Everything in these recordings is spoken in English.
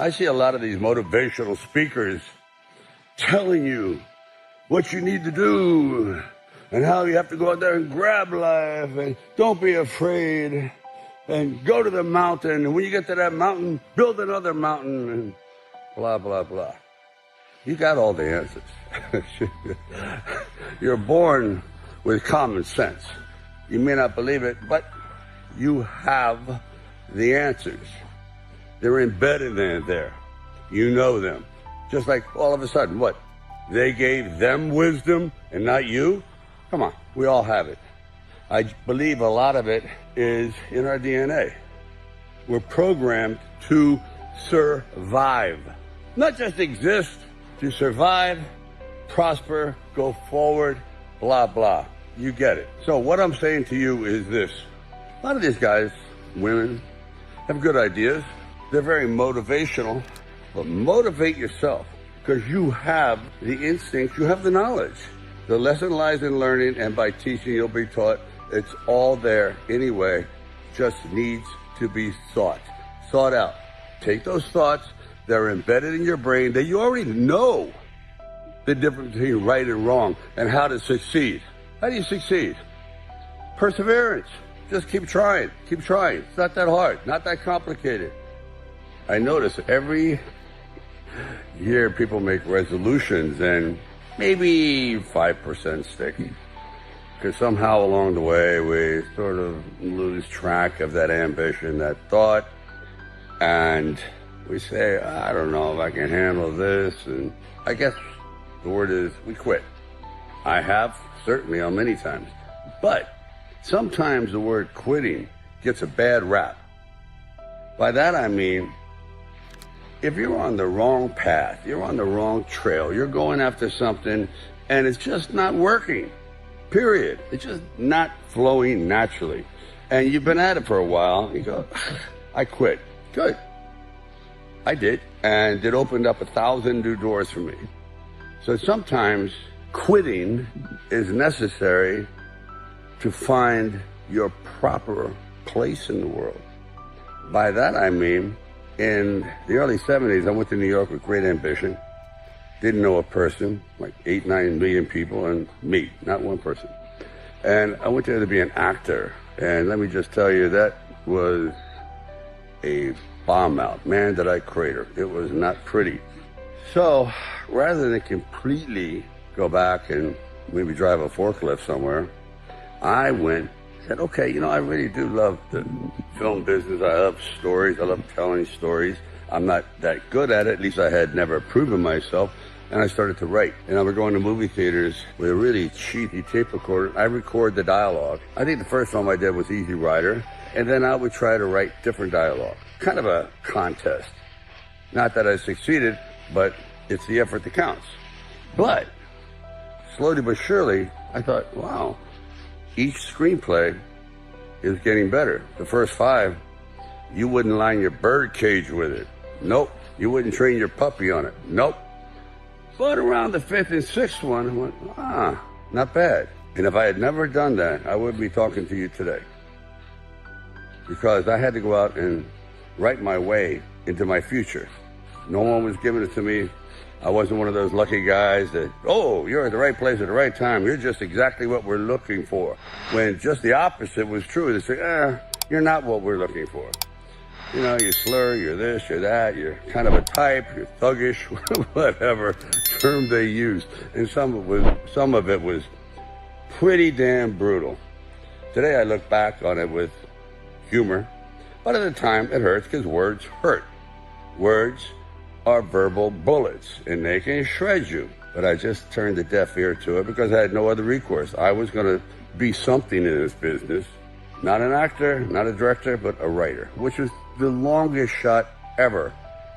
I see a lot of these motivational speakers telling you what you need to do and how you have to go out there and grab life and don't be afraid and go to the mountain. And when you get to that mountain, build another mountain and blah, blah, blah. You got all the answers. You're born with common sense. You may not believe it, but you have the answers. They're embedded in there. You know them. Just like all of a sudden, what? They gave them wisdom and not you? Come on, we all have it. I believe a lot of it is in our DNA. We're programmed to survive. Not just exist, to survive, prosper, go forward, blah, blah. You get it. So what I'm saying to you is this. A lot of these guys, women, have good ideas. They're very motivational, but motivate yourself because you have the instinct, you have the knowledge. The lesson lies in learning, and by teaching you'll be taught. It's all there anyway, just needs to be thought out. Take those thoughts, they're embedded in your brain, that you already know the difference between right and wrong and how to succeed. How do you succeed? Perseverance. Just keep trying. It's not that hard, not that complicated. I notice every year people make resolutions and maybe 5% stick. Because somehow along the way we sort of lose track of that ambition, that thought, and we say, I don't know if I can handle this, and I guess the word is we quit. I have, certainly on many times. But sometimes the word quitting gets a bad rap. By that I mean, if you're on the wrong path, you're on the wrong trail, you're going after something and it's just not working, period. It's just not flowing naturally. And you've been at it for a while, you go, I quit. Good. I did. And it opened up 1,000 new doors for me. So sometimes quitting is necessary to find your proper place in the world. By that I mean, in the early 70s, I went to New York with great ambition. Didn't know a person, like 8-9 million people, and me, not one person. And I went there to be an actor. And let me just tell you, that was a bomb out. Man, did I crater. It was not pretty. So rather than completely go back and maybe drive a forklift somewhere, I said, okay, I really do love the film business. I love stories. I love telling stories. I'm not that good at it. At least I had never proven myself. And I started to write. And I would go into movie theaters with a really cheapy tape recorder. I record the dialogue. I think the first film I did was Easy Rider. And then I would try to write different dialogue. Kind of a contest. Not that I succeeded, but it's the effort that counts. But slowly but surely, I thought, wow, each screenplay is getting better. The first 5, you wouldn't line your bird cage with it. Nope. You wouldn't train your puppy on it. Nope. But around the 5th and 6th one, I went, not bad. And if I had never done that, I wouldn't be talking to you today. Because I had to go out and write my way into my future. No one was giving it to me. I wasn't one of those lucky guys that, you're at the right place at the right time. You're just exactly what we're looking for. When just the opposite was true. They say, you're not what we're looking for. You slur, you're this, you're that, you're kind of a type, you're thuggish, whatever term they used. And some of it was pretty damn brutal. Today I look back on it with humor, but at the time it hurts because words hurt. Words are verbal bullets, and they can shred you. But I just turned a deaf ear to it because I had no other recourse. I was going to be something in this business. Not an actor, not a director, but a writer, which was the longest shot ever.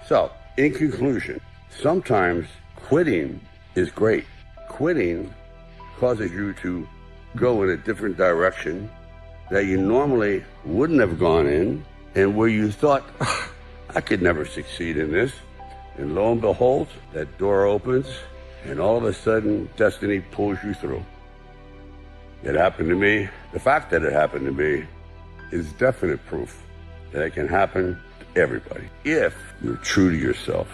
So, in conclusion, sometimes quitting is great. Quitting causes you to go in a different direction that you normally wouldn't have gone in, and where you thought, I could never succeed in this. And lo and behold, that door opens, and all of a sudden, destiny pulls you through. It happened to me. The fact that it happened to me is definite proof that it can happen to everybody, if you're true to yourself.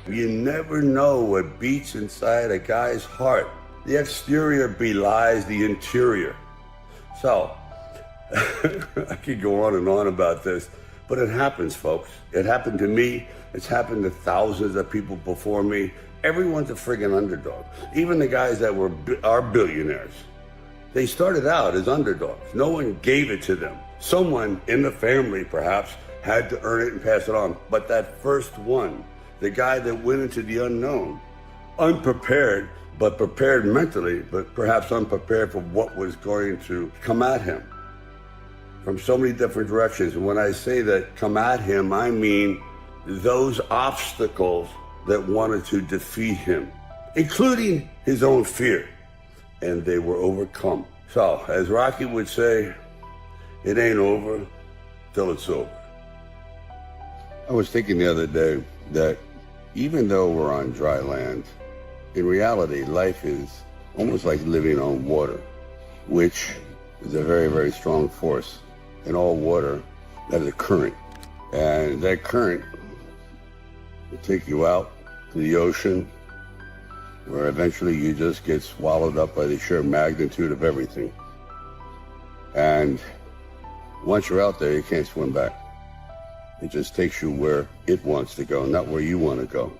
You never know what beats inside a guy's heart. The exterior belies the interior. So, I could go on and on about this, but it happens, folks. It happened to me. It's happened to thousands of people before me. Everyone's a friggin' underdog. Even the guys that are billionaires. They started out as underdogs. No one gave it to them. Someone in the family, perhaps, had to earn it and pass it on. But that first one, the guy that went into the unknown, unprepared, but prepared mentally, but perhaps unprepared for what was going to come at him from so many different directions. And when I say that come at him, I mean those obstacles that wanted to defeat him, including his own fear, and they were overcome. So, as Rocky would say, it ain't over till it's over. I was thinking the other day that even though we're on dry land, in reality, life is almost like living on water, which is a very, very strong force. In all water, that is a current. And that current will take you out to the ocean, where eventually you just get swallowed up by the sheer magnitude of everything. And once you're out there, you can't swim back. It just takes you where it wants to go, not where you want to go.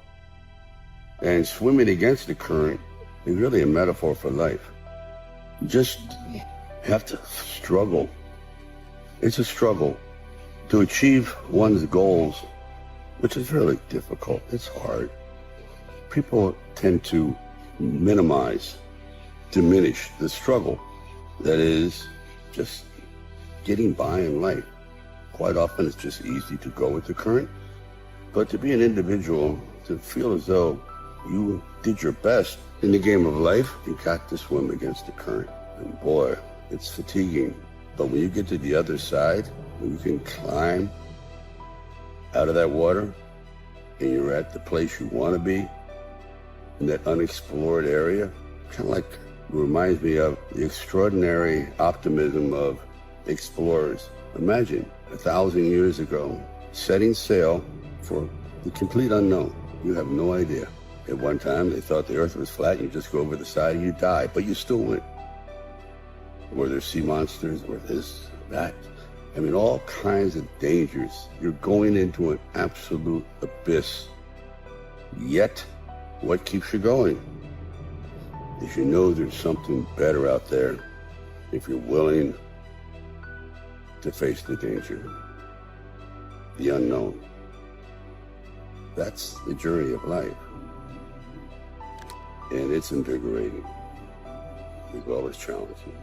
And swimming against the current is really a metaphor for life. You just have to struggle. It's a struggle to achieve one's goals, which is really difficult. It's hard. People tend to minimize, diminish the struggle that is just getting by in life. Quite often it's just easy to go with the current, but to be an individual, to feel as though you did your best in the game of life, you got to swim against the current. And boy, it's fatiguing. But when you get to the other side, when you can climb out of that water and you're at the place you want to be, in that unexplored area, kind of like reminds me of the extraordinary optimism of explorers. Imagine 1,000 years ago, setting sail for the complete unknown. You have no idea. At one time, they thought the earth was flat, and you just go over the side and you die, but you still went. Were there sea monsters? Were this, that? I mean, all kinds of dangers. You're going into an absolute abyss. Yet, what keeps you going? Is you know there's something better out there if you're willing to face the danger, the unknown. That's the journey of life. And it's invigorating. It's always challenging.